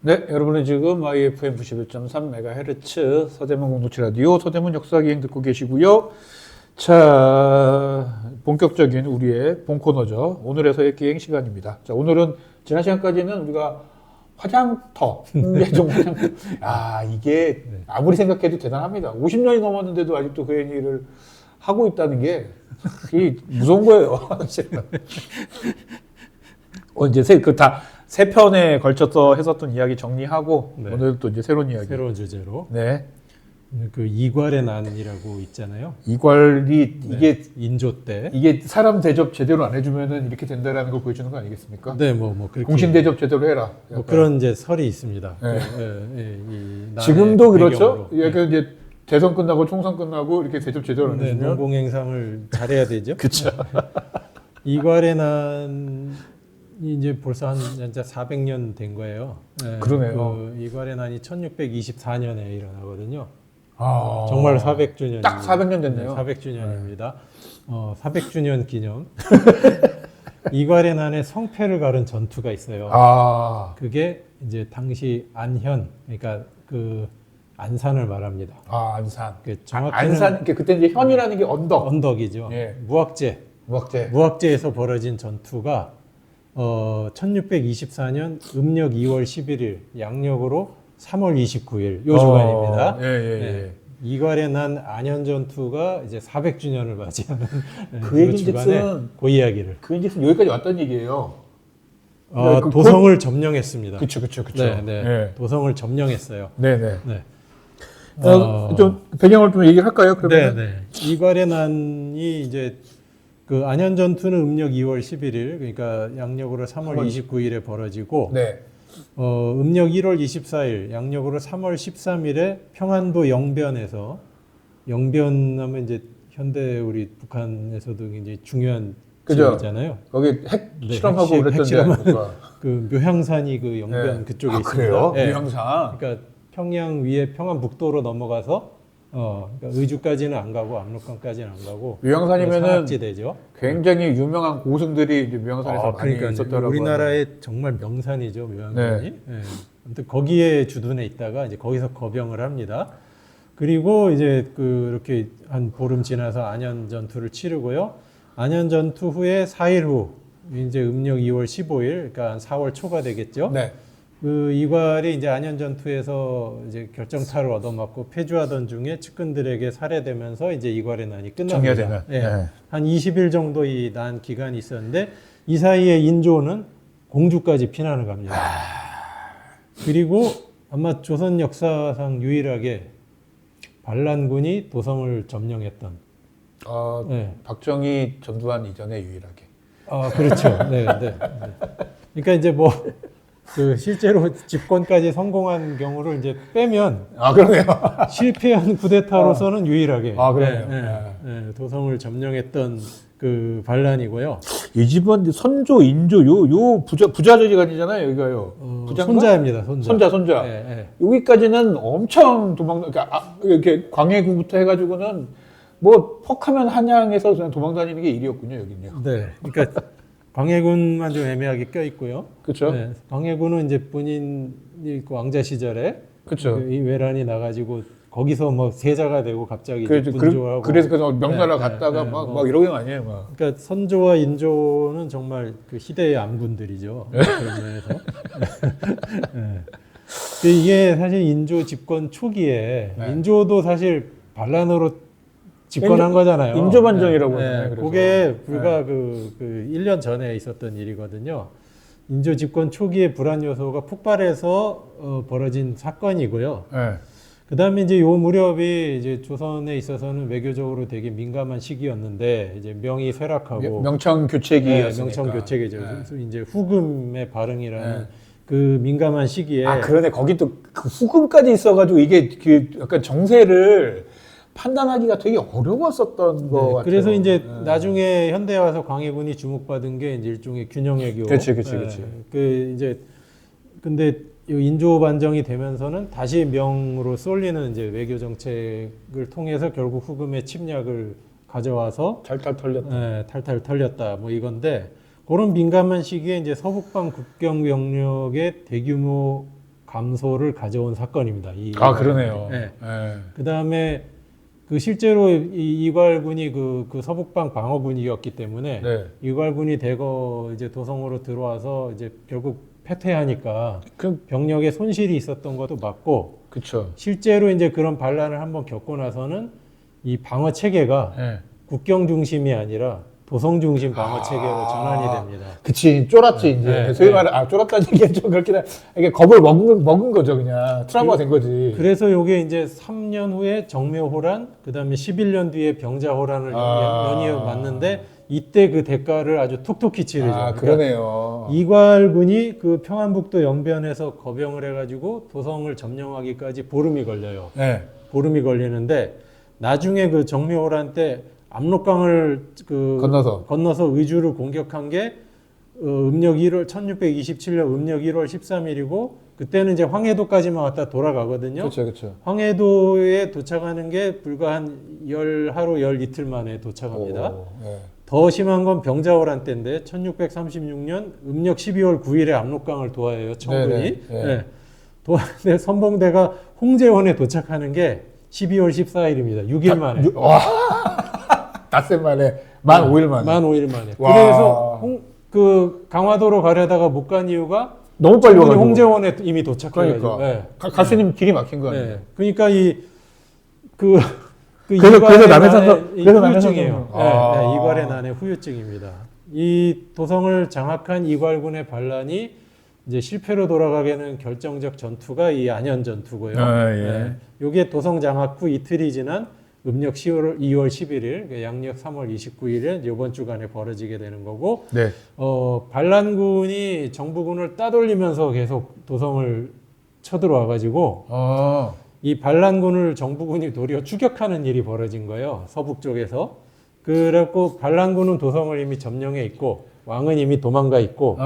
네, 여러분은 지금 IFM 91.3MHz 서대문 공동체 라디오 서대문 역사기행 듣고 계시고요. 자, 본격적인 우리의 본 코너죠. 오늘에서의 기행 시간입니다. 자, 오늘은 지난 시간까지는 우리가 화장터, 홍대종 화장터. 아, 이게 아무리 생각해도 대단합니다. 50년이 넘었는데도 아직도 그 일을 하고 있다는 게 그게 무서운 거예요. 이제 세 편에 걸쳐서 했었던 이야기 정리하고 네. 오늘 또 이제 새로운 이야기. 새로운 주제로 네. 그 이괄의 난이라고 있잖아요. 이괄이 네. 이게 인조 때. 이게 사람 대접 제대로 안 해주면은 이렇게 된다라는 걸 보여주는 거 아니겠습니까? 네, 뭐 그렇게 공신 대접 제대로 해라. 뭐 그런 이제 설이 있습니다. 네. 이 난의 지금도 그렇죠. 배경으로. 약간 이제 대선 끝나고 총선 끝나고 이렇게 대접 제대로 안 네, 해주면 농공행상을 잘해야 되죠. 그렇죠. 이괄의 난이 이제 벌써 한 400년 된 거예요. 네, 그러네요. 그 이괄의 난이 1624년에 일어나거든요. 아, 정말 400주년. 딱 400년 됐네요. 400주년입니다. 400주년 기념. 이괄의 난의 성패를 가른 전투가 있어요. 아, 그게 이제 당시 안현, 그러니까 그 안산을 말합니다. 안산. 그 정확히는 안산. 그때 이제 현이라는 게 언덕. 언덕이죠. 예. 무학제. 무학제. 무학제에서 벌어진 전투가 1624년 음력 2월 11일, 양력으로 3월 29일 요 주간입니다. 예. 이괄의 난 안현 전투가 이제 400주년을 맞이하는 그 얘기인즉슨 그 이야기를 그인즉슨 여기까지 왔던 얘기예요. 도성을 점령했습니다. 그렇죠. 네. 예. 도성을 점령했어요. 네네. 네. 좀 배경을 좀 얘기를 할까요? 그러면 네. 이괄의 난이 이제 그 안현 전투는 음력 2월 11일, 그러니까 양력으로 3월 29일에 벌어지고, 네. 음력 1월 24일, 양력으로 3월 13일에 평안도 영변에서, 영변하면 이제 현대 우리 북한에서도 굉장히 중요한 그죠. 지역이잖아요. 거기 핵 네, 실험하고 핵 그랬던데. 실험하는 그러니까. 그 묘향산이 그 영변 네. 그쪽에 있습니다. 그래요? 네. 묘향산. 그러니까 평양 위에 평안북도로 넘어가서 그러니까 의주까지는 안 가고 압록강까지는 안 가고 묘향산이면은 산악지대죠. 굉장히 유명한 고승들이 이제 묘향산에서 많이 그러니까 있었더라고요. 우리나라의 정말 명산이죠, 묘향산이. 네. 아무튼 거기에 주둔해 있다가 이제 거기서 거병을 합니다. 그리고 이제 이렇게 한 보름 지나서 안현 전투를 치르고요. 안현 전투 후에 4일 후 이제 음력 2월 15일, 그러니까 한 4월 초가 되겠죠. 네. 그 이괄이 이제 안현 전투에서 이제 결정타를 얻어맞고 패주하던 중에 측근들에게 살해되면서 이제 이괄의 난이 끝납니다. 정리되면. 예. 네. 한 20일 정도 이 난 기간이 있었는데 이 사이에 인조는 공주까지 피난을 갑니다. 그리고 아마 조선 역사상 유일하게 반란군이 도성을 점령했던. 네. 박정희 전두환 이전에 유일하게. 그렇죠. 네. 그러니까 이제 실제로 집권까지 성공한 경우를 이제 빼면 그러네요. 실패한 쿠데타로서는 유일하게 그러네요. 도성을 점령했던 그 반란이고요. 이 집은 선조, 인조, 요 부자지간이잖아요, 여기가요. 부자인가? 손자입니다, 손자. 여기까지는 엄청 이렇게 광해군부터 해가지고는 뭐 퍽하면 한양에서 그냥 도망다니는 게 일이었군요, 여기는요. 네, 그러니까 광해군만 좀 애매하게 껴 있고요. 그렇죠. 네, 광해군은 이제 본인이 그 왕자 시절에 그렇죠. 이 외란이 나가지고 거기서 뭐 세자가 되고 갑자기 이제 분조하고 그래서 명나라 갔다가 막 이러는 거 아니에요, 막. 그러니까 선조와 인조는 정말 그 희대의 암군들이죠. 그런 면에서. 네. 이게 사실 인조 집권 초기에 인조도 사실 반란으로 집권한 거잖아요. 인조반정이라고 하잖아요. 그래서. 그게 불과 그 1년 전에 있었던 일이거든요. 인조 집권 초기에 불안 요소가 폭발해서 벌어진 사건이고요. 네. 그 다음에 이제 요 무렵이 이제 조선에 있어서는 외교적으로 되게 민감한 시기였는데 이제 명이 쇠락하고 명청 교체기였으니까. 명청 교체기죠. 그래서 이제 후금의 발흥이라는 그 민감한 시기에 그러네. 거기 또 그 후금까지 있어가지고 이게 그 약간 정세를 판단하기가 되게 어려웠었던 거 같아요. 그래서 이제 나중에 현대에 와서 광해군이 주목받은 게 이제 일종의 균형외교. 그렇지. 근데 인조 반정이 되면서는 다시 명으로 쏠리는 이제 외교 정책을 통해서 결국 후금의 침략을 가져와서 탈탈 털렸다. 뭐 이건데 그런 민감한 시기에 이제 서북방 국경 병력의 대규모 감소를 가져온 사건입니다. 그러네요. 네. 예. 그 다음에 그 실제로 이괄군이 그 서북방 방어군이었기 때문에 네. 이괄군이 대거 이제 도성으로 들어와서 이제 결국 패퇴하니까 병력에 손실이 있었던 것도 맞고, 그렇죠. 실제로 이제 그런 반란을 한번 겪고 나서는 이 방어 체계가 예. 국경 중심이 아니라 도성 중심 방어 체계로 전환이 됩니다. 그치, 쫄았지, 이제. 네, 소위 네. 말해, 쫄았다는 얘기는 좀 그렇긴 해. 이게 겁을 먹은 거죠, 그냥. 트라우마가 된 거지. 그래서 요게 이제 3년 후에 정묘호란, 그 다음에 11년 뒤에 병자호란을 연이어 맞는데, 이때 그 대가를 아주 톡톡히 치르죠. 그러니까 그러네요. 이괄군이 그 평안북도 영변에서 거병을 해가지고 도성을 점령하기까지 보름이 걸려요. 네. 보름이 걸리는데, 나중에 그 정묘호란 때 압록강을 건너서 의주를 공격한 게 음력 1월 1627년 음력 1월 13일이고, 그때는 이제 황해도까지만 왔다 돌아가거든요. 그렇죠, 그렇죠. 황해도에 도착하는 게 불과 한 하루 열 이틀 만에 도착합니다. 네. 더 심한 건 병자호란 때인데 1636년 음력 12월 9일에 압록강을 도하여요. 청군이. 네. 도하는데 선봉대가 홍제원에 도착하는 게 12월 14일입니다. 6일 만에. 닷새 만에, 만 5일 만에. 만 5일 만에. 와. 그래서 그 강화도로 가려다가 못 간 이유가 너무 빨리 와가지고. 홍제원에 이미 도착해가지고. 그러니까. 네. 가수님 길이 막힌 거 아니에요? 네. 그러니까 그래서 남해선도, 후유증이에요. 남해선도. 네, 이괄의 난의 후유증입니다. 이 도성을 장악한 이괄군의 반란이 이제 실패로 돌아가게는 결정적 전투가 이 안현 전투고요. 예. 이게 도성 장악 후 이틀이 지난 음력 2월 11일, 양력 3월 29일에 이번 주간에 벌어지게 되는 거고, 네. 반란군이 정부군을 따돌리면서 계속 도성을 쳐들어와가지고 이 반란군을 정부군이 도리어 추격하는 일이 벌어진 거예요. 서북 쪽에서. 그래갖고 반란군은 도성을 이미 점령해 있고 왕은 이미 도망가 있고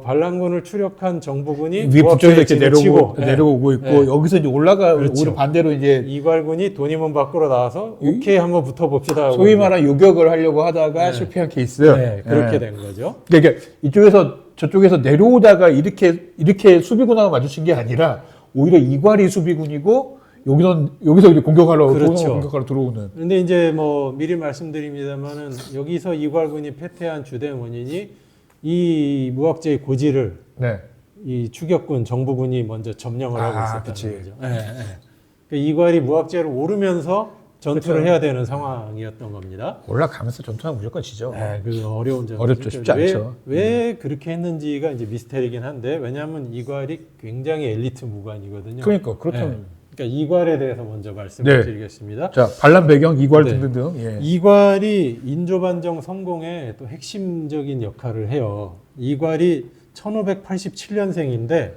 반란군을 추격한 정부군이 위 북쪽에서 이렇게 지나치고, 내려오고 있고 여기서 이제 그렇죠. 오히려 반대로 이제 이괄군이 돈이문 밖으로 나와서 오케이 한번 붙어봅시다. 소위 말하는 요격을 하려고 하다가 실패한 케이스. 네, 그렇게 된 거죠. 그러니까 이쪽에서 저쪽에서 내려오다가 이렇게 수비군하고 마주친 게 아니라 오히려 이괄이 수비군이고 여기서 이제 공격하러 들어오는. 그런데 이제 뭐 미리 말씀드립니다만은 여기서 이괄군이 패퇴한 주된 원인이 이 무학재의 고지를 이 추격군 정부군이 먼저 점령을 하고 있었다는 거죠. 그러니까 이괄이 무학재를 오르면서 전투를 해야 되는 상황이었던 겁니다. 올라가면서 전투하면 무조건 지죠. 그 어려운 전투. 어렵죠. 쉽지 않죠. 왜 그렇게 했는지가 이제 미스테리긴 한데, 왜냐하면 이괄이 굉장히 엘리트 무관이거든요. 그러니까 그렇다면. 그러니까 이괄에 대해서 먼저 말씀을 드리겠습니다. 자, 반란 배경, 이괄 등등등. 예. 이괄이 인조반정 성공에 또 핵심적인 역할을 해요. 이괄이 1587년생인데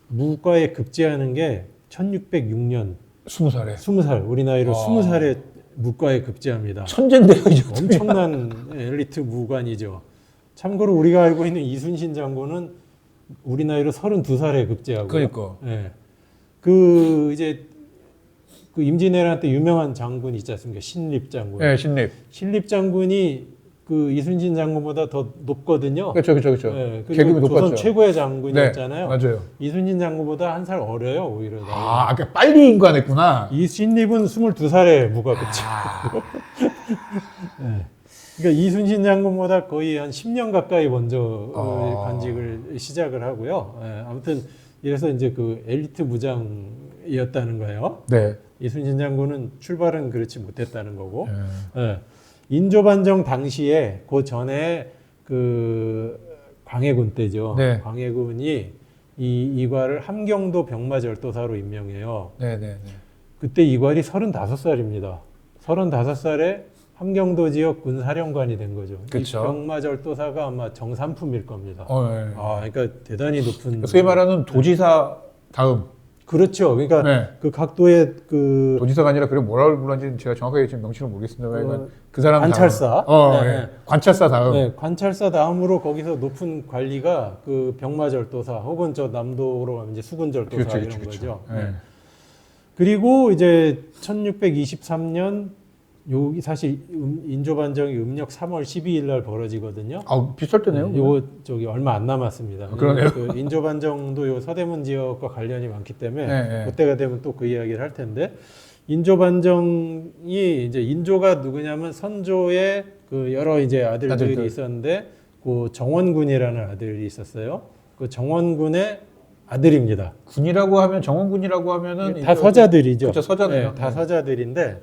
무과에 급제하는 게 1606년 20살, 우리 나이로 20살에 무과에 급제합니다. 천재인데요, 이제. 엄청난 엘리트 무관이죠. 참고로 우리가 알고 있는 이순신 장군은 우리 나이로 32살에 급제하고. 그러니까. 이제 그 임진왜란 때 유명한 장군 있지 않습니까? 신립 장군. 네, 신립. 신립 장군이 그 이순신 장군보다 더 높거든요. 그렇죠. 계급이 높았죠. 조선 최고의 장군이었잖아요. 네, 맞아요. 이순신 장군보다 한 살 어려요, 오히려. 그러니까 빨리 인관했구나. 이 신립은 22살에 무과급제. 그러니까 이순신 장군보다 거의 한 10년 가까이 먼저 관직을 시작을 하고요. 아무튼 이래서 이제 그 엘리트 무장이었다는 거예요. 네. 이순신 장군은 출발은 그렇지 못했다는 거고. 인조반정 당시에 그 전에 그 광해군 때죠. 네. 광해군이 이괄을 함경도 병마절도사로 임명해요. 네. 그때 이괄이 35살입니다. 35살에 함경도 지역 군사령관이 된 거죠. 그쵸. 이 병마절도사가 아마 정삼품일 겁니다. 네. 그러니까 대단히 높은. 소위 말하는 도지사 다음. 그렇죠. 그러니까 그 각도의 그 도지사가 아니라 그래 뭐라고 불렀는지 제가 정확하게 지금 명칭을 모르겠습니다만 그 사람 관찰사. 관찰사 다음. 네, 관찰사 다음으로 거기서 높은 관리가 그 병마절도사 혹은 저 남도로 가면 이제 수군절도사 이런 거죠. 그리고 이제 1623년 여기 사실 인조 반정이 음력 3월 12일 날 벌어지거든요. 아, 비쌀 때네요. 요거 저기 얼마 안 남았습니다. 그러네요. 그 인조 반정도 요 서대문 지역과 관련이 많기 때문에 네. 그때가 되면 또 그 이야기를 할 텐데 인조 반정이 이제 인조가 누구냐면 선조의 그 여러 이제 아들들이 아들들. 있었는데 그 정원군이라는 아들이 있었어요. 그 정원군의 아들입니다. 군이라고 하면 정원군이라고 하면은 다 서자들이죠. 그렇죠, 서자네요. 네, 다 서자들인데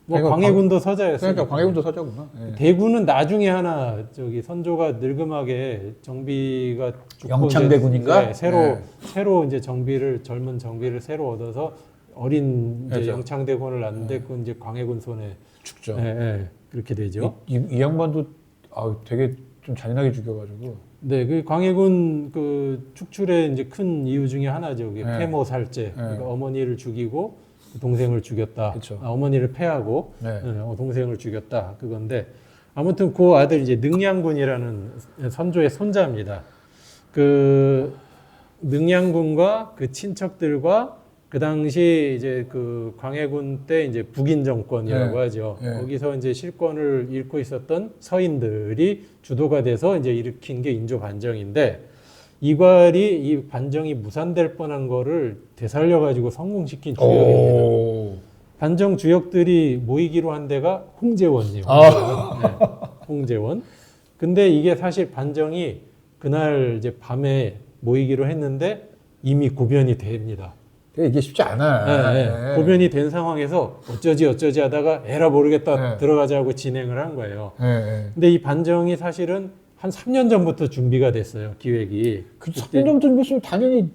뭐 그러니까 광해군도 서자였어요. 그러니까 광해군도 서자구나. 예. 대구는 나중에 하나 저기 선조가 늙음하게 정비가 죽고 영창대군인가? 이제, 새로 네. 새로 이제 젊은 정비를 새로 얻어서 어린 이제 그렇죠. 영창대군을 낳는데 그건 이제 광해군 손에 죽죠. 그렇게 되죠. 이 양반도 되게 좀 잔인하게 죽여가지고. 네, 그 광해군 그 축출의 이제 큰 이유 중에 하나죠. 그게 네. 폐모 살제. 그러니까 어머니를 죽이고 동생을 죽였다. 그쵸. 어머니를 패하고 네. 동생을 죽였다. 그건데 아무튼 그 아들 이제 능양군이라는 선조의 손자입니다. 그 능양군과 그 친척들과 그 당시 이제 그 광해군 때 이제 북인 정권이라고 네. 하죠. 네. 거기서 이제 실권을 잃고 있었던 서인들이 주도가 돼서 이제 일으킨 게 인조 반정인데 이괄이 이 반정이 무산될 뻔한 거를 되살려 가지고 성공시킨 주역입니다. 오. 반정 주역들이 모이기로 한 데가 홍제원이에요. 네, 홍제원. 근데 이게 사실 반정이 그날 이제 밤에 모이기로 했는데 이미 고변이 됩니다. 이게 쉽지 않아. 네. 고변이 된 상황에서 어쩌지 하다가 에라 모르겠다 네. 들어가자고 진행을 한 거예요. 네. 근데 이 반정이 사실은 한 3년 전부터 준비가 됐어요. 기획이. 그 3년 전이면 당연히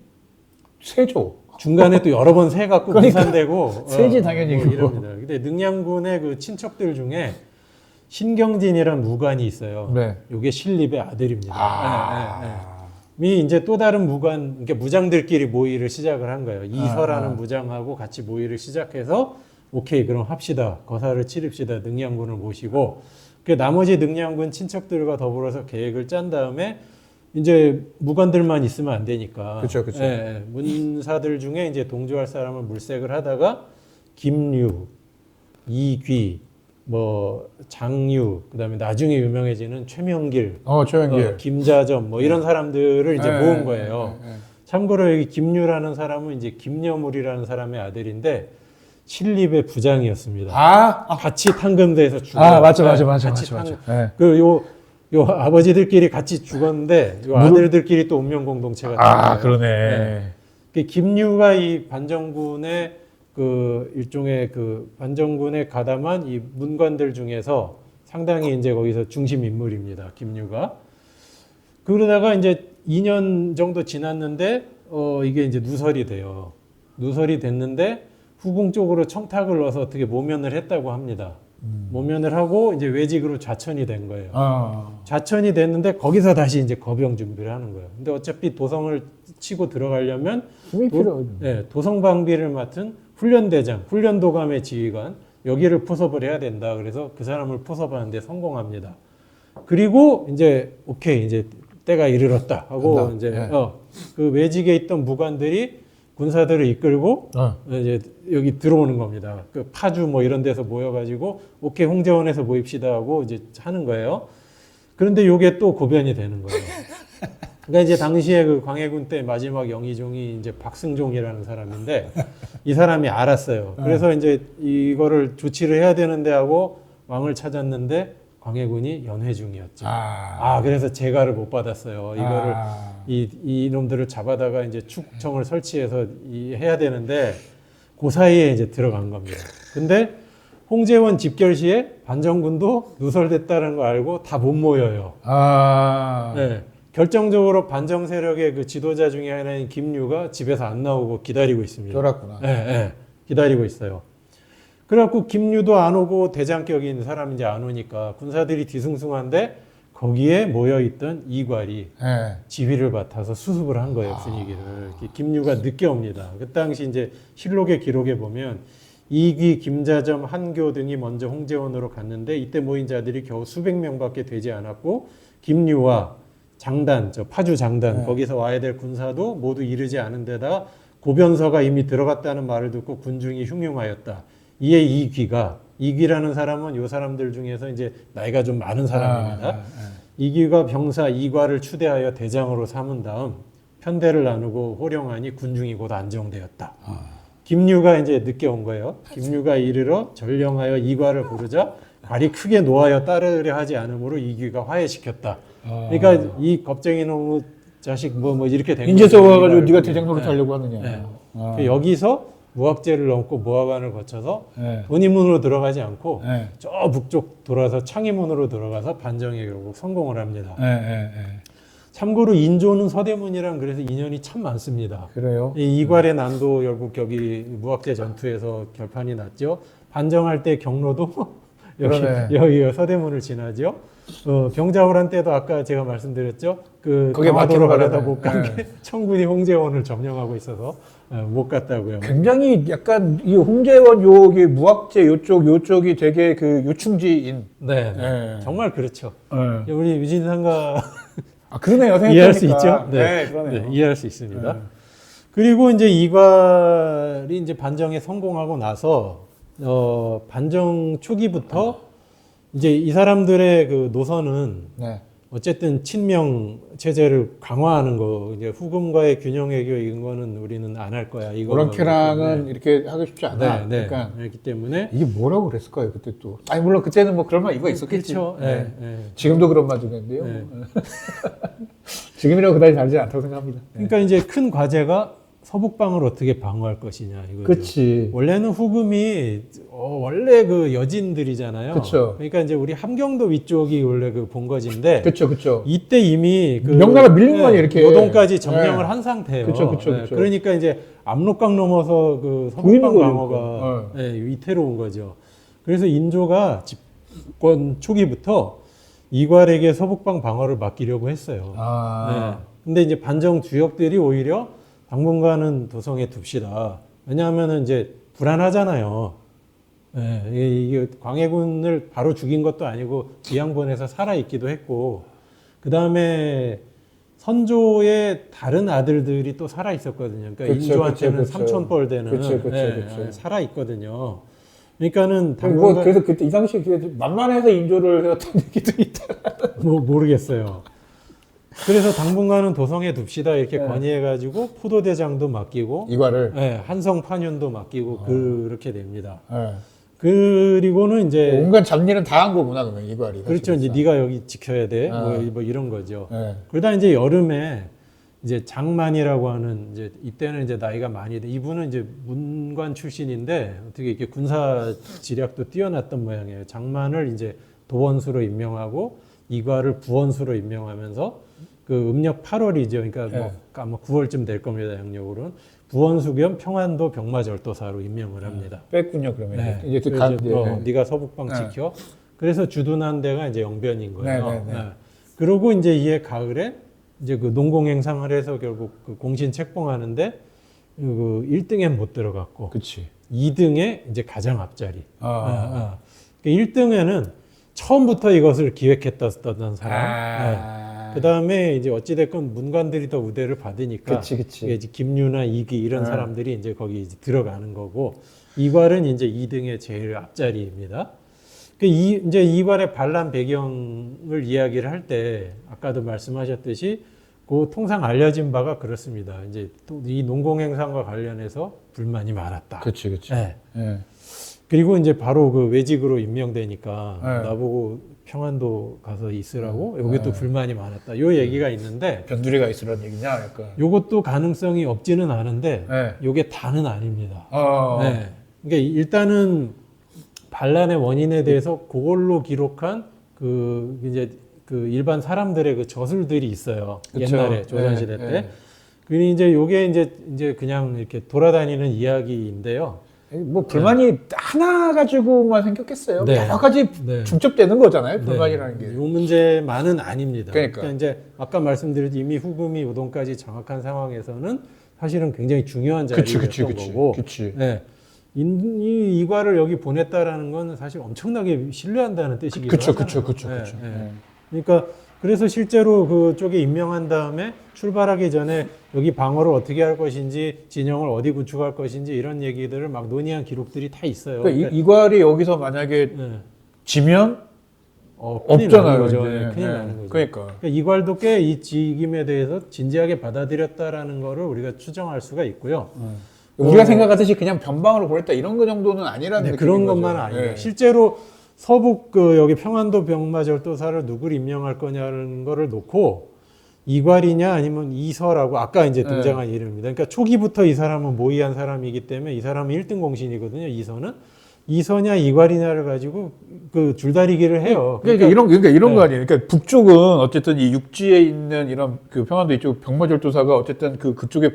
세죠. 중간에 또 여러 번 세 갖고 그러니까 무산되고 세지 당연히 그거. 이럽니다. 근데 능양군의 그 친척들 중에 신경진이란 무관이 있어요. 네. 요게 신립의 아들입니다. 이 이제 또 다른 무관, 그러니까 무장들끼리 모의를 시작을 한 거예요. 이서라는 무장하고 같이 모의를 시작해서 오케이 그럼 합시다. 거사를 치릅시다. 능양군을 모시고 그 나머지 능양군 친척들과 더불어서 계획을 짠 다음에 이제 무관들만 있으면 안 되니까. 그쵸. 문사들 중에 이제 동조할 사람을 물색을 하다가 김류, 이귀, 뭐 장유, 그다음에 나중에 유명해지는 최명길, 최명길. 김자점 뭐 이런 사람들을 이제 모은 거예요. 네. 참고로 여기 김류라는 사람은 이제 김여물이라는 사람의 아들인데 신립의 부장이었습니다. 같이 탄금대에서 죽어요. 맞죠. 같이 네. 요 아버지들끼리 같이 죽었는데 요 아들들끼리 또 운명 공동체가 된 거예요. 그러네. 그 김유가 이 반정군의 그 일종의 그 반정군에 가담한 이 문관들 중에서 상당히 이제 거기서 중심 인물입니다. 김유가. 그러다가 이제 2년 정도 지났는데 이게 이제 누설이 돼요. 누설이 됐는데 후궁 쪽으로 청탁을 넣어서 어떻게 모면을 했다고 합니다. 모면을 하고 이제 외직으로 좌천이 된 거예요. 좌천이 됐는데 거기서 다시 이제 거병 준비를 하는 거예요. 근데 어차피 도성을 치고 들어가려면 힘이 필요하죠. 도성 방비를 맡은 훈련대장, 훈련도감의 지휘관 여기를 포섭을 해야 된다. 그래서 그 사람을 포섭하는데 성공합니다. 그리고 이제 오케이 이제 때가 이르렀다 하고 간다. 이제 그 외직에 있던 무관들이 군사들을 이끌고 이제 여기 들어오는 겁니다. 그 파주 뭐 이런 데서 모여가지고 오케이 홍제원에서 모입시다 하고 이제 하는 거예요. 그런데 요게 또 고변이 되는 거예요. 그러니까 이제 당시에 그 광해군 때 마지막 영의종이 이제 박승종이라는 사람인데 이 사람이 알았어요. 그래서 이제 이거를 조치를 해야 되는데 하고 왕을 찾았는데 광해군이 연회 중이었죠. 그래서 재가를 못 받았어요. 이거를 이놈들을 잡아다가 이제 축청을 설치해서 해야 되는데 그 사이에 이제 들어간 겁니다. 근데 홍제원 집결 시에 반정군도 누설됐다는 거 알고 다 못 모여요. 네. 결정적으로 반정 세력의 그 지도자 중에 하나인 김류가 집에서 안 나오고 기다리고 있습니다. 쫄았구나. 네, 기다리고 있어요. 그래갖고 김류도 안 오고 대장격인 사람이 이제 안 오니까 군사들이 뒤숭숭한데 거기에 모여있던 이괄이 지휘를 맡아서 수습을 한 거예요, 분위기를. 김류가 늦게 옵니다. 그 당시 이제 실록의 기록에 보면 이귀, 김자점, 한교 등이 먼저 홍제원으로 갔는데 이때 모인 자들이 겨우 수백 명밖에 되지 않았고 김류와 장단, 파주 장단 거기서 와야 될 군사도 모두 이르지 않은 데다 고변서가 이미 들어갔다는 말을 듣고 군중이 흉흉하였다. 이에 이귀가 이귀라는 사람은 요 사람들 중에서 이제 나이가 좀 많은 사람입니다. 아. 이귀가 병사 이과를 추대하여 대장으로 삼은 다음 편대를 나누고 호령하니 군중이 곧 안정되었다. 김유가 이제 늦게 온 거예요. 김유가 이르러 전령하여 이과를 부르자 발이 크게 노하여 따르려 하지 않으므로 이귀가 화해시켰다. 그러니까 이 겁쟁이 놈의 자식 뭐 이렇게 된 인제서 거죠. 와가지고 네가 이과를. 대장 노릇 네. 하려고 하느냐. 네. 아. 여기서 무학제를 넘고 무학관을 거쳐서 네. 은희문으로 들어가지 않고 네. 저 북쪽 돌아서 창의문으로 들어가서 반정에 결국 성공을 합니다. 네. 참고로 인조는 서대문이랑 그래서 인연이 참 많습니다. 그래요. 이 이괄의 난도 결국 여기 무학제 전투에서 결판이 났죠. 반정할 때 경로도 그러네. 여기 서대문을 지나죠. 병자호란 때도 아까 제가 말씀드렸죠. 그 거기에 강화도로 막히는 가려다 바람에. 못 간 게 청군이 홍제원을 점령하고 있어서 못 갔다고요. 굉장히 약간 이 홍제원 요기 무학제 요쪽이 되게 그 요충지인. 네, 네. 정말 그렇죠. 네. 우리 유진상가 아 그러네요. 이해할 수 생각해보니까. 있죠? 네, 그러네요. 네, 이해할 수 있습니다. 네. 그리고 이제 이괄이 이제 반정에 성공하고 나서 반정 초기부터 이제 이 사람들의 그 노선은 네. 어쨌든 친명 체제를 강화하는 거, 이제 후금과의 균형 외교 이런 거는 우리는 안 할 거야. 이거 오랑캐랑은 이렇게 하고 싶지 않아. 네, 네. 그러니까 그렇기 때문에 이게 뭐라고 그랬을까요 그때 또? 아니 물론 그때는 뭐 그런 말 이유가 있었겠지. 그렇죠. 네. 네, 네. 지금도 그런 말 중인데요. 네. 지금이라고 그다지 다르지 않다고 생각합니다. 네. 그러니까 이제 큰 과제가 서북방을 어떻게 방어할 것이냐 이거죠. 그렇지. 원래는 후금이 원래 그 여진들이잖아요. 그쵸. 그러니까 이제 우리 함경도 위쪽이 원래 그 본거지인데 그렇죠. 이때 이미 그 명나라 밀린 거 아니에요, 이렇게. 요동까지 점령을 네. 한 상태예요. 그쵸. 그러니까 이제 압록강 넘어서 그 보이는 서북방 거예요, 방어가 위태로운 거죠. 그래서 인조가 집권 초기부터 이괄에게 서북방 방어를 맡기려고 했어요. 아. 네. 근데 이제 반정 주역들이 오히려 당분간은 도성에 둡시다. 왜냐하면은 이제 불안하잖아요. 네, 이게 광해군을 바로 죽인 것도 아니고 기양본에서 살아있기도 했고, 그 다음에 선조의 다른 아들들이 또 살아있었거든요. 그러니까 그쵸, 인조한테는 그쵸. 삼촌뻘 되는 그쵸. 살아있거든요. 그러니까는 뭐 당분간 그래서 그때 이 당시에 만만해서 인조를 해왔던 얘기도 있다. 모르겠어요. 그래서 당분간은 도성에 둡시다 이렇게 네. 건의해가지고 포도대장도 맡기고 이과를. 네, 한성 판윤도 맡기고 그렇게 됩니다. 네. 그리고는 이제 온갖 잡일은 다 한 거구나 그러면 이과리. 그렇죠. 이제 네가 여기 지켜야 돼. 아. 뭐 이런 거죠. 네. 그러다 이제 여름에 이제 장만이라고 하는 이제 이때는 이제 나이가 많이 돼. 이분은 이제 문관 출신인데 어떻게 이렇게 군사 지략도 뛰어났던 모양이에요. 장만을 이제 도원수로 임명하고 이과를 부원수로 임명하면서 그 음력 8월이죠. 그러니까 네. 뭐 아마 9월쯤 될 겁니다. 양력으로는 부원수 겸 평안도 병마절도사로 임명을 합니다. 뺐군요 그러면. 네. 이제 또 그래서 간. 네가 서북방 네. 지켜. 그래서 주둔한 데가 이제 영변인 거예요. 네. 그러고 이제 이해 가을에 이제 그 농공행상을 해서 결국 그 공신 책봉하는데 그 1등엔 못 들어갔고 그렇지. 2등에 이제 가장 앞자리. 그 1등에는 처음부터 이것을 기획했던 사람. 그 다음에 이제 어찌됐건 문관들이 더 우대를 받으니까. 그치. 이게 이제 김유나 이기 이런 사람들이 이제 거기 이제 들어가는 거고. 이괄은 이제 2등의 제일 앞자리입니다. 이제 이괄의 반란 배경을 이야기를 할 때 아까도 말씀하셨듯이 그 통상 알려진 바가 그렇습니다. 이제 또 이 농공행상과 관련해서 불만이 많았다. 그렇지. 네. 네. 그리고 이제 바로 그 외직으로 임명되니까 네. 나보고 평안도 가서 있으라고 여기 또 불만이 많았다. 요 얘기가 있는데 변두리가 있으라는 얘기냐 약간. 요것도 가능성이 없지는 않은데 네. 요게 다는 아닙니다. 어. 네. 그러니까 일단은 반란의 원인에 대해서 그걸로 기록한 그 이제 그 일반 사람들의 그 저술들이 있어요. 그쵸. 옛날에 조선시대 네, 때. 네. 그리고 이제 요게 이제 그냥 이렇게 돌아다니는 이야기인데요. 뭐 불만이 하나 가지고만 생겼겠어요. 네. 여러 가지 네. 중첩되는 거잖아요. 불만이라는 게. 요 문제만은 아닙니다. 그러니까. 이제 아까 말씀드렸듯이 이미 후금이 우동까지 장악한 상황에서는 사실은 굉장히 중요한 자리였던 거고. 그치. 네. 이 이과를 여기 보냈다라는 건 사실 엄청나게 신뢰한다는 뜻이기도 하잖아요. 그쵸. 네. 그러니까 그래서 실제로 그쪽에 임명한 다음에 출발하기 전에 여기 방어를 어떻게 할 것인지, 진영을 어디 구축할 것인지 이런 얘기들을 막 논의한 기록들이 다 있어요. 그러니까 이괄이 여기서 만약에 네. 지면 큰일 없잖아요. 나는 거죠. 이제. 네, 큰일 네. 나는 거죠. 그러니까. 이괄도 꽤 이 직임에 대해서 진지하게 받아들였다라는 거를 우리가 추정할 수가 있고요. 우리가 생각하듯이 그냥 변방으로 보냈다 이런 거 정도는 아니라는 네, 느낌인 그런 거죠. 것만 아니에요. 네. 실제로 서북 여기 평안도 병마절도사를 누구를 임명할 거냐는 거를 놓고 이괄이냐 아니면 이서라고 아까 이제 등장한 이름입니다. 그러니까 초기부터 이 사람은 모의한 사람이기 때문에 이 사람은 1등 공신이거든요. 이서냐 이괄이냐를 가지고 그 줄다리기를 해요. 그러니까 이런 네. 거 아니에요. 그러니까 북쪽은 어쨌든 이 육지에 있는 이런 그 평안도 이쪽 병마절도사가 어쨌든 그쪽에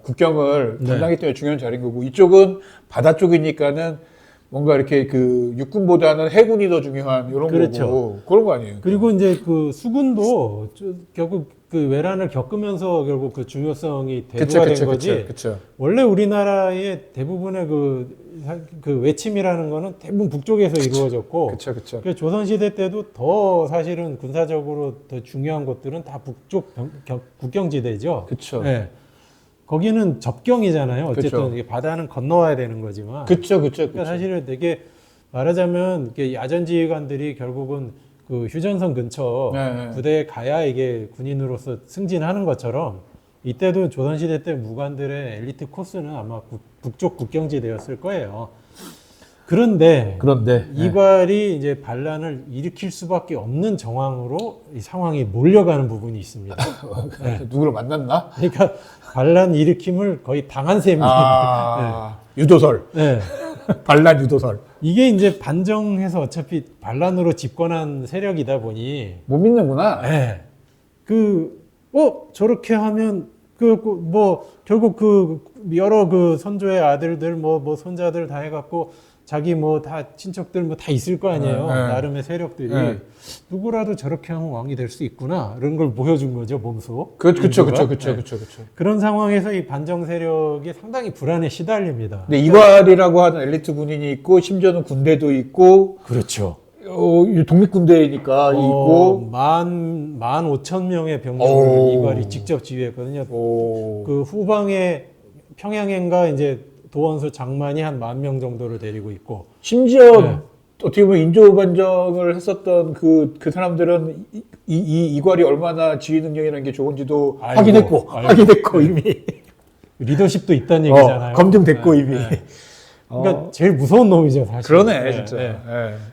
국경을 네. 담당하기 때문에 중요한 자리인 거고 이쪽은 바다 쪽이니까는 뭔가 이렇게 그 육군보다는 해군이 더 중요한 이런 그렇죠. 거고 그런 거 아니에요. 그리고 이제 그 수군도 결국 그 외란을 겪으면서 결국 그 중요성이 대두가 된 거지. 그쵸. 원래 우리나라의 대부분의 그 외침이라는 거는 대부분 북쪽에서 이루어졌고, 그쵸. 그러니까 조선시대 때도 더 사실은 군사적으로 더 중요한 곳들은 다 북쪽 국경지대죠. 그쵸. 네. 거기는 접경이잖아요. 어쨌든 그쵸. 이게 바다는 건너와야 되는 거지만. 그쵸. 그러니까 사실은 되게 말하자면 이게 야전 지휘관들이 결국은 그 휴전선 근처 네. 부대에 가야 이게 군인으로서 승진하는 것처럼 이때도 조선시대 때 무관들의 엘리트 코스는 아마 북쪽 국경지대였을 거예요. 그런데 이괄이 이제 반란을 일으킬 수밖에 없는 정황으로 이 상황이 몰려가는 부분이 있습니다. 네. 누구를 만났나? 그러니까 반란 일으킴을 거의 당한 셈이에요. 유도설. 네. 반란 유도설. 이게 이제 반정해서 어차피 반란으로 집권한 세력이다 보니 못 믿는구나. 네. 저렇게 하면 결국 여러 선조의 아들들 뭐 손자들 다 해갖고 자기 다 친척들 다 있을 거 아니에요. 나름의 세력들이 누구라도 저렇게 하면 왕이 될 수 있구나 이런 걸 보여준 거죠 몸소. 그쵸. 그런 상황에서 이 반정 세력이 상당히 불안에 시달립니다. 근데 이괄이라고 하는 엘리트 군인이 있고 심지어는 군대도 있고 그렇죠. 독립군대니까 있고 15,000명의 병력을 이괄이 직접 지휘했거든요. 그 후방에 평양행과 이제 도원수 장만이 한 10,000명 정도를 데리고 있고 심지어 어떻게 보면 인조 반정을 했었던 그 사람들은 이괄이 얼마나 지휘 능력이라는 게 좋은지도 확인했고 이미 리더십도 있다는 얘기잖아요. 검증됐고 이미. 그러니까 제일 무서운 놈이죠, 사실. 그러네, 진짜.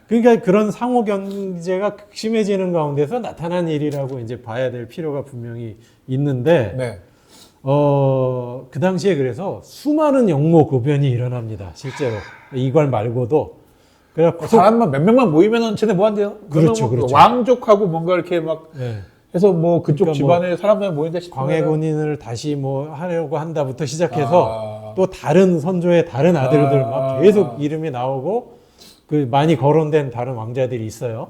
그러니까 그런 상호 경제가 극심해지는 가운데서 나타난 일이라고 이제 봐야 될 필요가 분명히 있는데, 그 당시에 그래서 수많은 영모 고변이 일어납니다, 실제로. 이괄 말고도. 그래서 사람만 몇 명만 모이면은 쟤네 뭐 한대요? 그렇죠. 왕족하고 뭔가 이렇게 막 해서 그쪽 그러니까 집안에 사람만 모인다 싶으면 광해군인을 다시 하려고 한다부터 시작해서 또 다른 선조의 다른 아들들 막 계속 이름이 나오고 많이 거론된 다른 왕자들이 있어요.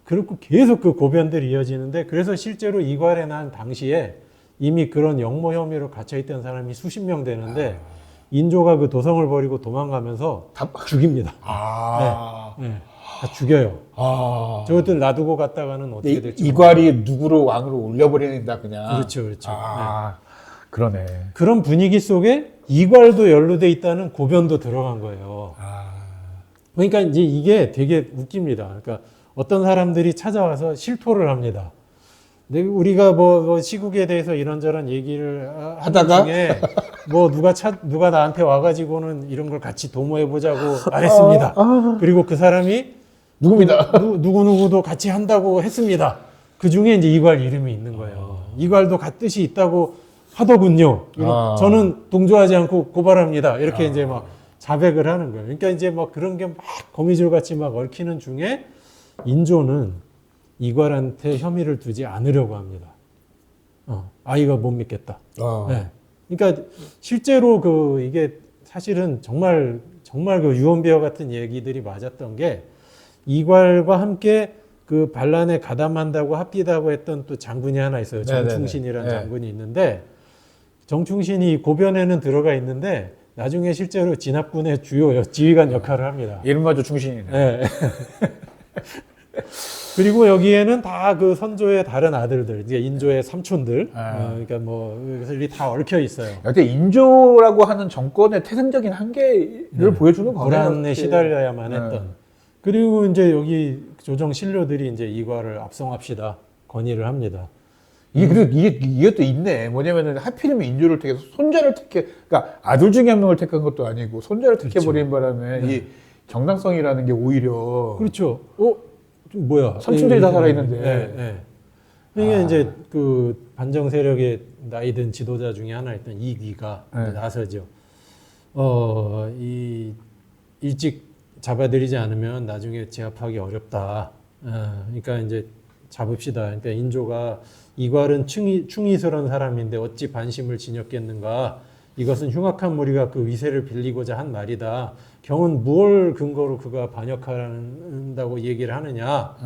그리고 계속 그 고변들이 이어지는데 그래서 실제로 이괄에 난 당시에 이미 그런 영모 혐의로 갇혀있던 사람이 수십 명 되는데 인조가 그 도성을 버리고 도망가면서 다 죽입니다. 다 죽여요. 저것들 놔두고 갔다가는 어떻게 될지. 이괄이 누구를 왕으로 올려버린다 그냥. 그렇죠. 그러네. 그런 분위기 속에 이괄도 연루돼 있다는 고변도 들어간 거예요. 그러니까 이제 이게 되게 웃깁니다. 그러니까 어떤 사람들이 찾아와서 실토를 합니다. 근데 우리가 시국에 대해서 이런저런 얘기를 하다가 중에 누가 나한테 와가지고는 이런 걸 같이 도모해 보자고 말했습니다. 그리고 그 사람이 누굽니다. 누구누구도 같이 한다고 했습니다. 그 중에 이제 이괄 이름이 있는 거예요. 이괄도 뜻이 있다고 하더군요. 저는 동조하지 않고 고발합니다. 이렇게 이제 막 자백을 하는 거예요. 그러니까 이제 그런 게 막 거미줄 같이 막 얽히는 중에 인조는 이괄한테 혐의를 두지 않으려고 합니다. 이거 못 믿겠다. 그러니까 실제로 이게 사실은 정말 그 유언비어 같은 얘기들이 맞았던 게 이괄과 함께 그 반란에 가담한다고 합디다고 했던 또 장군이 하나 있어요. 정충신이라는 장군이 있는데 정충신이 고변에는 들어가 있는데 나중에 실제로 진압군의 주요 지휘관 역할을 합니다. 이름마저 충신이네. 그리고 여기에는 다 그 선조의 다른 아들들, 이제 인조의 삼촌들, 그러니까 뭐 그래서 이게 다 얽혀 있어요. 여태 인조라고 하는 정권의 태생적인 한계를 보여주는 거네요. 불안에 이렇게. 시달려야만 네. 했던. 그리고 이제 여기 조정 신료들이 이제 이과를 압송합시다 건의를 합니다. 그리고 이게 또 있네. 뭐냐면은 하필이면 인조를 택해서 손자를 그러니까 아들 중에 한 명을 택한 것도 아니고 손자를 택해버린 바람에 네. 이 정당성이라는 게 오히려 그렇죠. 좀 뭐야? 삼촌들이 다 살아있는데. 네. 이게 이제 그 반정 세력의 나이든 지도자 중에 하나였던 이귀가 네. 나서죠. 이 일찍 잡아들이지 않으면 나중에 제압하기 어렵다. 그러니까 이제 잡읍시다. 그러니까 인조가 이괄은 충이스러운 사람인데 어찌 반심을 지녔겠는가. 이것은 흉악한 무리가 그 위세를 빌리고자 한 말이다. 경은 무엇 근거로 그가 반역한다고 얘기를 하느냐.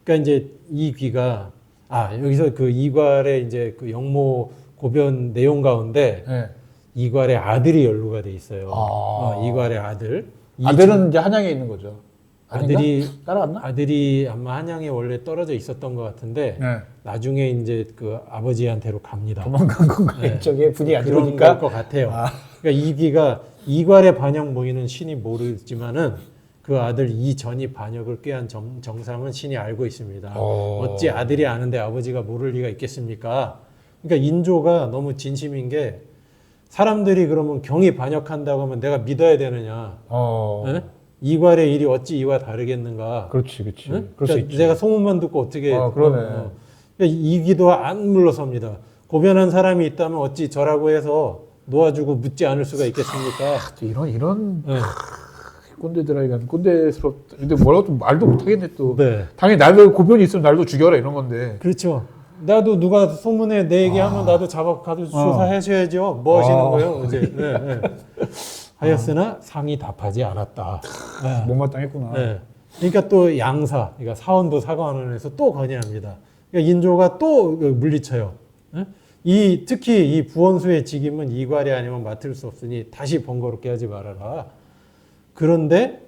그러니까 이제 이 귀가 여기서 그 이괄의 이제 그 영모 고변 내용 가운데 네. 이괄의 아들이 연루가 돼 있어요. 아. 이괄의 아들. 아들은 이제 한양에 있는 거죠. 아들이 따라왔나? 아들이 아마 한양에 원래 떨어져 있었던 것 같은데 네. 나중에 이제 그 아버지한테로 갑니다. 도망간 건가? 네. 이쪽에 분이 안 그런 들어오니까. 것 같아요. 그러니까 이귀가 이괄의 반역 모의는 신이 모르지만은 그 아들 이전이 반역을 꾀한 정상은 신이 알고 있습니다. 어찌 아들이 아는데 아버지가 모를 리가 있겠습니까? 그러니까 인조가 너무 진심인 게 사람들이 그러면 경이 반역한다고 하면 내가 믿어야 되느냐? 네? 이괄의 일이 어찌 이와 다르겠는가? 그렇지. 응? 그럴 수 그러니까 있지. 내가 소문만 듣고 어떻게? 그러네. 그러니까 이기도 안 물러섭니다. 고변한 사람이 있다면 어찌 저라고 해서 놓아주고 묻지 않을 수가 있겠습니까? 또 이런 네. 꼰대들아이가 꼰대스럽다. 근데 뭐라고 좀 말도 못하겠네 또. 네. 당연히 나도 고변이 있으면 날도 죽여라 이런 건데. 그렇죠. 나도 누가 소문에 내 얘기하면 나도 잡아가도 조사하셔야죠. 뭐 하시는 거예요? 이제. 네. 하였으나 상이 답하지 않았다. 네. 못마땅했구나. 네. 그러니까 또 양사, 그러니까 사원부 사관원에서 또 건의합니다. 그러니까 인조가 또 물리쳐요. 특히 이 부원수의 직임은 이괄이 아니면 맡을 수 없으니 다시 번거롭게 하지 말아라. 그런데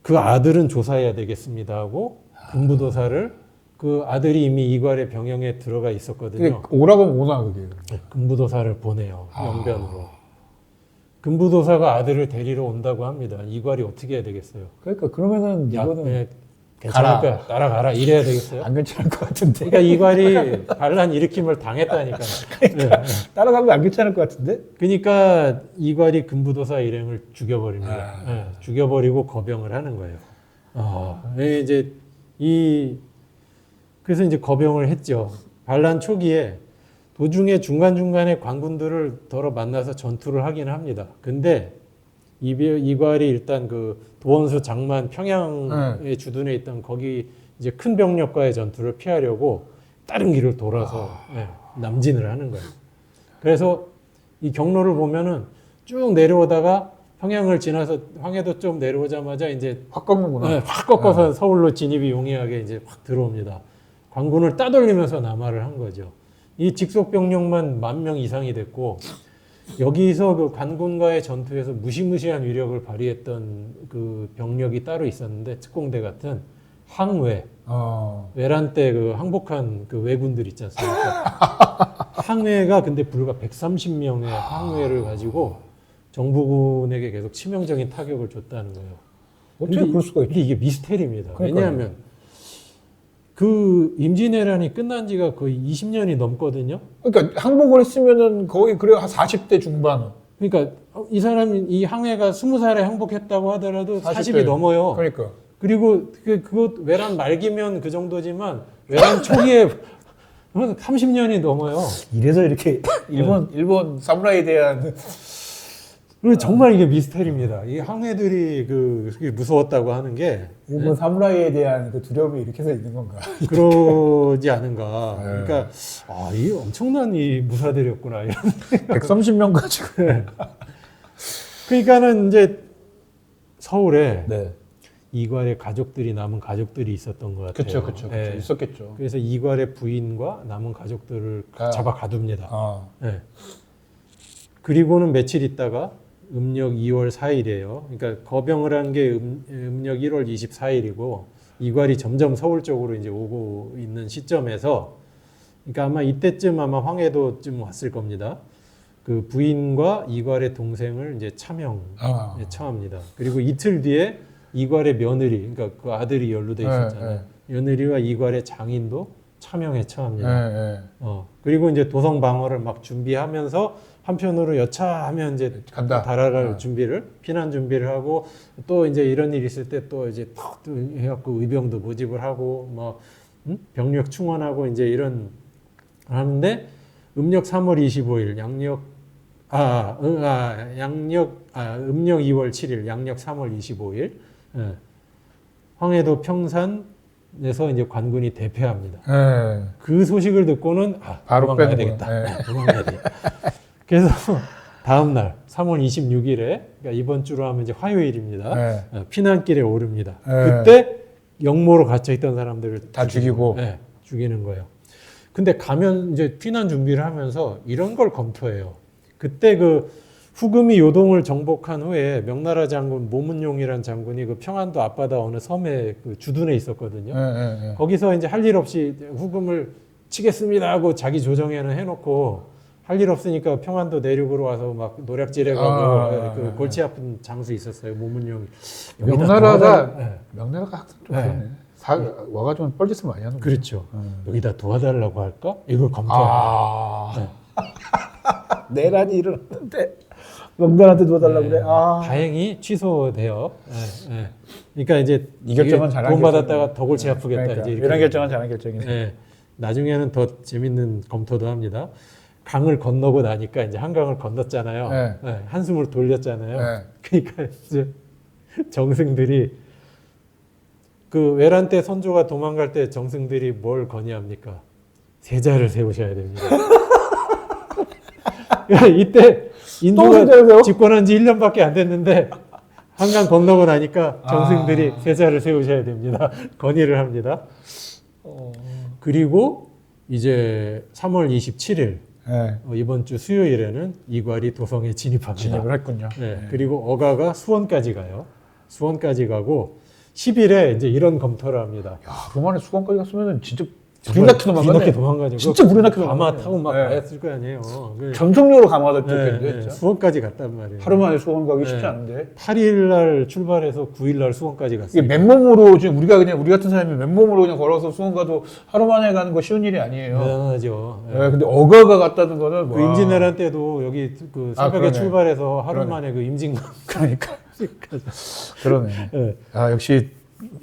그 아들은 조사해야 되겠습니다 하고 금부도사를 그 아들이 이미 이괄의 병영에 들어가 있었거든요. 오라고 하면 오나 그게. 금부도사를 보내요. 연변으로. 금부도사가 아들을 데리러 온다고 합니다. 이괄이 어떻게 해야 되겠어요? 그러니까 그러면은 이거는 괜찮을 가라. 거야. 따라가라. 이래야 되겠어요? 안 괜찮을 것 같은데. 그러니까 이괄이 반란 일으킴을 당했다니까요. 네. 따라가면 안 괜찮을 것 같은데. 그러니까 이괄이 금부도사 일행을 죽여버립니다. 네. 죽여버리고 거병을 하는 거예요. 이제 그래서 이제 거병을 했죠. 반란 초기에 도중에 중간중간에 관군들을 더러 만나서 전투를 하긴 합니다. 근데 이괄이 일단 그 도원수 장만 평양에 주둔해 있던 거기 이제 큰 병력과의 전투를 피하려고 다른 길을 돌아서 남진을 하는 거예요. 그래서 이 경로를 보면은 쭉 내려오다가 평양을 지나서 황해도 좀 내려오자마자 이제 확 꺾는구나. 확 꺾어서 서울로 진입이 용이하게 이제 확 들어옵니다. 관군을 따돌리면서 남하를 한 거죠. 이 직속 병력만 10,000명 이상이 됐고 여기서 그 관군과의 전투에서 무시무시한 위력을 발휘했던 그 병력이 따로 있었는데 특공대 같은 항외, 외란 때 그 항복한 그 왜군들 있지 않습니까? 항외가 근데 불과 130명의 항외를 가지고 정부군에게 계속 치명적인 타격을 줬다는 거예요. 어떻게 그럴 수가 있지? 근데 이게 미스테리입니다. 그러니까요. 왜냐하면 그 임진왜란이 끝난 지가 거의 20년이 넘거든요. 그러니까 항복을 했으면은 거의 그래 한 40대 중반. 그러니까 이 사람이 이 항해가 20살에 항복했다고 하더라도 40대. 40이 넘어요. 그러니까. 그리고 그것 외란 말기면 그 정도지만 외란 초기에 30년이 넘어요. 이래서 이렇게 일본 사무라이에 대한 그리고 정말 이게 미스테리입니다. 이 항해들이 그게 무서웠다고 하는 게 일본 사무라이에 대한 그 두려움이 이렇게 해서 있는 건가? 그러지 않은가. 그러니까 이 엄청난 이 무사들이었구나. 이런. 130명 가지고. 그러니까는 이제 서울에 네. 이괄의 가족들이 남은 가족들이 있었던 것 같아요. 그렇죠. 네. 있었겠죠. 그래서 이괄의 부인과 남은 가족들을 잡아 가둡니다. 네. 그리고는 며칠 있다가 음력 2월 4일이에요. 그러니까 거병을 한 게 음력 1월 24일이고 이괄이 점점 서울 쪽으로 이제 오고 있는 시점에서 그러니까 아마 이때쯤 아마 황해도쯤 왔을 겁니다. 그 부인과 이괄의 동생을 이제 참형에 처합니다. 그리고 이틀 뒤에 이괄의 며느리, 그러니까 그 아들이 연루돼 있었잖아요. 며느리와 이괄의 장인도 참형에 처합니다. 그리고 이제 도성 방어를 막 준비하면서 한편으로 여차하면 이제 간다. 달아갈 준비를 피난 준비를 하고 또 이제 이런 일 있을 때 또 이제 또 해갖고 의병도 모집을 하고 뭐 병력 충원하고 이제 이런 하는데 음력 3월 25일 음력 2월 7일 양력 3월 25일 황해도 평산에서 이제 관군이 대패합니다. 그 소식을 듣고는 바로 도망가야 되겠다. 도망가야 되겠다. 그래서 다음 날 3월 26일에 그러니까 이번 주로 하면 이제 화요일입니다. 피난길에 오릅니다. 그때 영모로 갇혀 있던 사람들을 다 죽이고 죽이는 거예요. 근데 가면 이제 피난 준비를 하면서 이런 걸 검토해요. 그때 그 후금이 요동을 정복한 후에 명나라 장군 모문용이라는 장군이 그 평안도 앞바다 어느 섬에 그 주둔해 있었거든요. 거기서 이제 할 일 없이 후금을 치겠습니다 하고 자기 조정에는 해놓고 할 일 없으니까 평안도 내륙으로 와서 막 노략질해가고 그 골치 아픈 장수 있었어요. 모문용이. 명나라가 항상 좀 그러네. 와가지고 뻘짓을 많이 하는 거죠. 그렇죠. 여기다 도와달라고 할까? 이걸 검토해요. 내란이 일어났는데 명나라한테 도와달라고 그래. 다행히 취소돼요. 그러니까 이제 이 결정은 잘한 돈 받았다가 더 골치 아프겠다. 그러니까. 이제 이런 결정은 잘한 결정이네. 나중에는 더 재밌는 검토도 합니다. 강을 건너고 나니까 이제 한강을 건넜잖아요. 한숨을 돌렸잖아요. 그러니까 이제 정승들이 그 외란 때 선조가 도망갈 때 정승들이 뭘 건의합니까? 세자를 세우셔야 됩니다. 이때 인도가 집권한 지 1년밖에 안 됐는데 한강 건너고 나니까 정승들이 세자를 세우셔야 됩니다. 건의를 합니다. 그리고 이제 3월 27일 이번 주 수요일에는 이괄이 도성에 진입합니다. 진입을 했군요. 그리고 어가가 수원까지 가요. 수원까지 가고 10일에 이제 이런 검토를 합니다. 야, 로마에 수건까지 갔으면 진짜 불이 나게 도망가네. 도망가죠. 진짜 불이 나게 도망가네. 가마 타고 막 가였을 거 아니에요. 전속력으로 가마가 쫓겼는데 수원까지 갔단 말이에요. 하루 만에 수원 가기 쉽지 않은데. 8일 날 출발해서 9일 날 수원까지 갔어요. 이게 맨몸으로 지금 우리 같은 사람이 맨몸으로 그냥 걸어서 수원 가도 하루 만에 가는 거 쉬운 일이 아니에요. 대단하죠. 근데 어가가 갔다는 거는 그 임진왜란 때도 여기 그 새벽에 출발해서 하루 만에 그 임진강 그러니까 그러네. 역시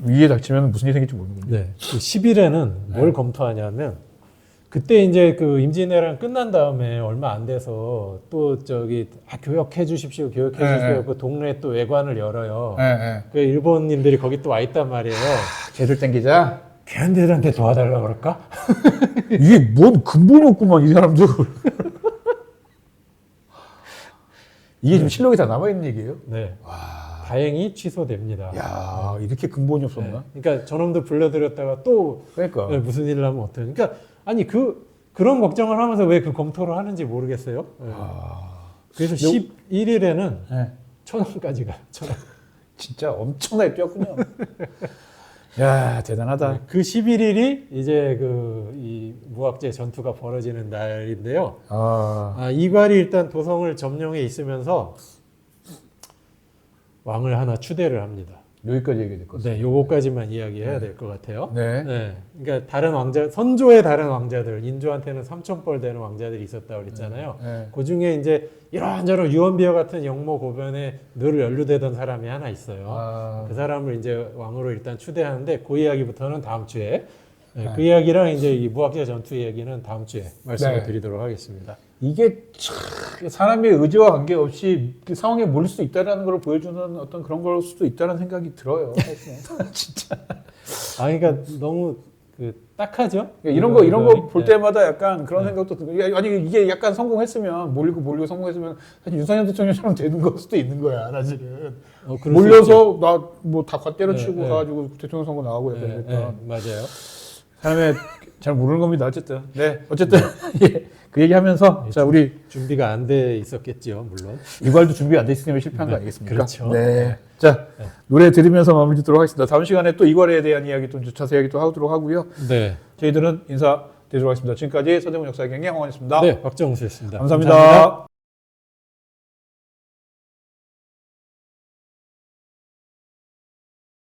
위에 닥치면 무슨 일이 생길지 모르는군요. 그 10일에는 뭘 검토하냐면 그때 이제 그 임진왜란 끝난 다음에 얼마 안 돼서 또 저기 교역해 주십시오. 그 동네에 또 외관을 열어요. 그 일본인들이 거기 또 와 있단 말이에요. 걔들 땡기자. 걔네들한테 도와달라고 그럴까? 이게 뭔 근본이 없구만 이 사람들. 이게 지금 실록이 다 남아있는 얘기예요? 다행히 취소됩니다. 야, 이렇게 근본이 없었나? 그러니까 저놈도 불러들였다가 또 무슨 일을 하면 어떡해. 그러니까 아니 그런 걱정을 하면서 왜 그 검토를 하는지 모르겠어요. 그래서 11일에는 천안까지 가요. 천안. 진짜 엄청나게 뛰었군요. 야, 대단하다. 그 11일이 이제 이 무학제 전투가 벌어지는 날인데요. 이괄이 일단 도성을 점령해 있으면서 왕을 하나 추대를 합니다. 여기까지 얘기해 될 것 같습니다. 요거까지만 이야기해야 될 것 같아요. 그러니까 다른 왕자, 선조의 다른 왕자들, 인조한테는 3,000벌 되는 왕자들이 있었다고 그랬잖아요. 그 중에 이제 이런저런 유언비어 같은 영모 고변에 늘 연루되던 사람이 하나 있어요. 그 사람을 이제 왕으로 일단 추대하는데 그 이야기부터는 다음 주에 그 이야기랑 이제 이 무학제 전투 이야기는 다음 주에 말씀을 드리도록 하겠습니다. 이게 참 사람의 의지와 관계없이 그 상황에 몰릴 수 있다는 걸 보여주는 어떤 그런 걸 수도 있다는 생각이 들어요. 진짜. 그러니까 너무 딱하죠? 이런 거 볼 때마다 약간 그런 생각도 들고, 아니 이게 약간 성공했으면 몰리고 성공했으면 사실 윤석열 대통령처럼 되는 걸 수도 있는 거야, 사실은. 몰려서 나 뭐 다 때려치고 가가지고 대통령 선거 나가고 약간 맞아요. 사람의 잘 모르는 겁니다. 어쨌든 어쨌든 그 얘기하면서 자 우리 준비가 안 돼 있었겠죠, 물론. 이괄도 준비 안 돼 있으면 실패한 거 네, 아니겠습니까? 그렇죠. 네. 자 노래 들으면서 마무리 짓도록 하겠습니다. 다음 시간에 또 이괄에 대한 이야기 좀 자세하게 또 하도록 하고요. 네. 저희들은 인사드리도록 하겠습니다. 지금까지 서대문 역사의 경영 황원이었습니다. 네, 박정수였습니다. 감사합니다.